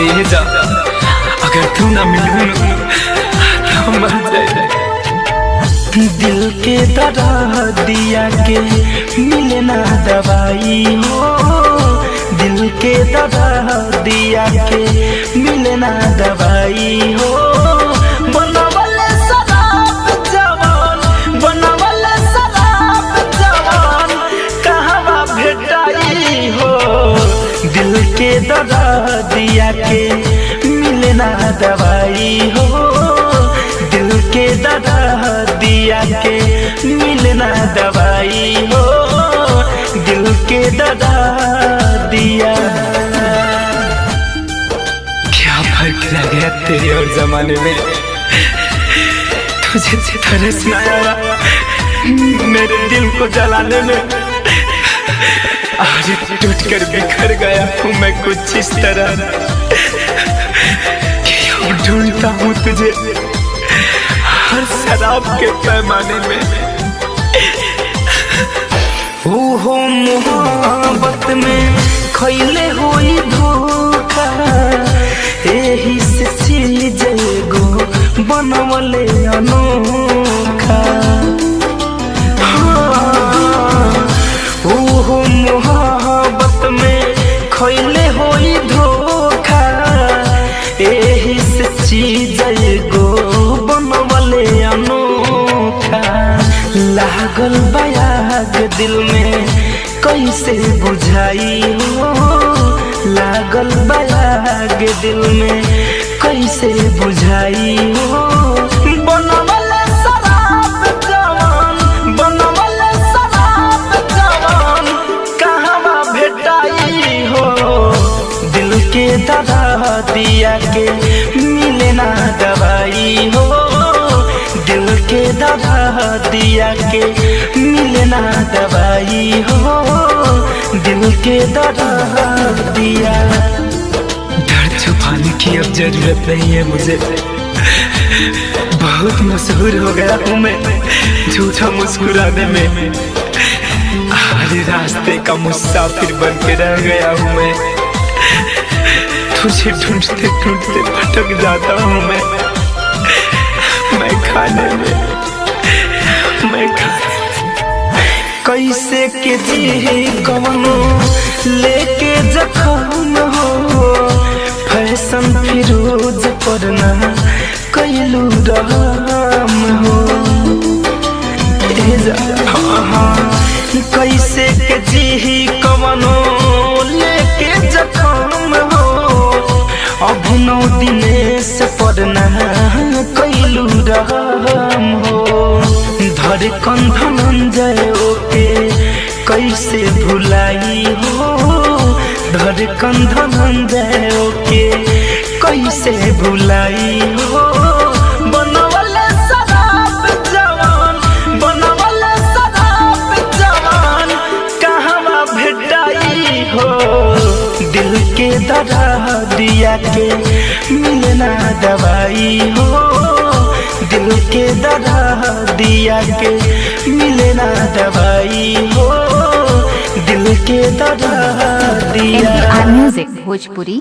ये जा, अगर तू ना मिलूं तो मर जाए। दिल के दर्द दिया के मिले ना दवाई हो, दिल के दर्द दिया के मिले ना दवाई हो। बनवले शराब जवान, बनवले शराब जवान कहवा भेटाई हो। दिल के दर्द दिया के मिले ना दवाई हो, दिल के दर्द दिया के मिले ना दवाई हो, दिल के दर्द दिया। क्या फर्क रह गया तेरे और जमाने में, तुझे तरस ना आया मेरे दिल को जलाने में। आज टूट कर बिखर गया हूँ मैं कुछ इस तरह कि अब ढूंढता हूँ तुझे हर शराब के पैमाने में। ओहो मोहब्बत में खैले हुई धोखा, एही से चीज एगो बनवले अनोखा। ओहो मोहब्बत में खैले हुई धोखा, एही से चीज एगो बनवले अनोखा। लागल बयाग दिल में कैसे बुझाई हो, लागल बयाग दिल में कैसे बुझाई हो। बनवले शराब जवान, बनवले शराब जवान कहवा भेटाई हो। दिल के दर्द दिया के मिले ना दवाई हो, दिल के दर्द दिया के मिले ना दवाई हो, दिल के दर्द दिया। दर्द छुपाने की अब जरूरत नहीं है मुझे, बहुत मशहूर हो गया हूँ मैं झूठा मुस्कुराने में। हर रास्ते का मुसाफिर बन के रह गया हूँ मैं, तुझे ढूंढते ढूंढते भटक जाता हूँ मैं खाने में, मैं कैसे के जी कवनो लेके जखम हो। फैशन फिरोज पर ना कैलू रहम हो। कैसे के जी कवनो लेके जखम हो। अभिनव दिनेश पर ना कैलू रहम हो। धड़कन धनंजय ओके कैसे भुलाई हो, धड़कन धनंजय ओके कैसे भुलाई हो। बनवले शराब जवान, बनवले शराब जवान कहवा भेटाई हो। दिल के दर्द दिया के मिले ना दवाई हो, दिल के दर्द दिया के मिले ना दवाई हो, दिल के दर्द दिया। म्यूजिक भोजपुरी।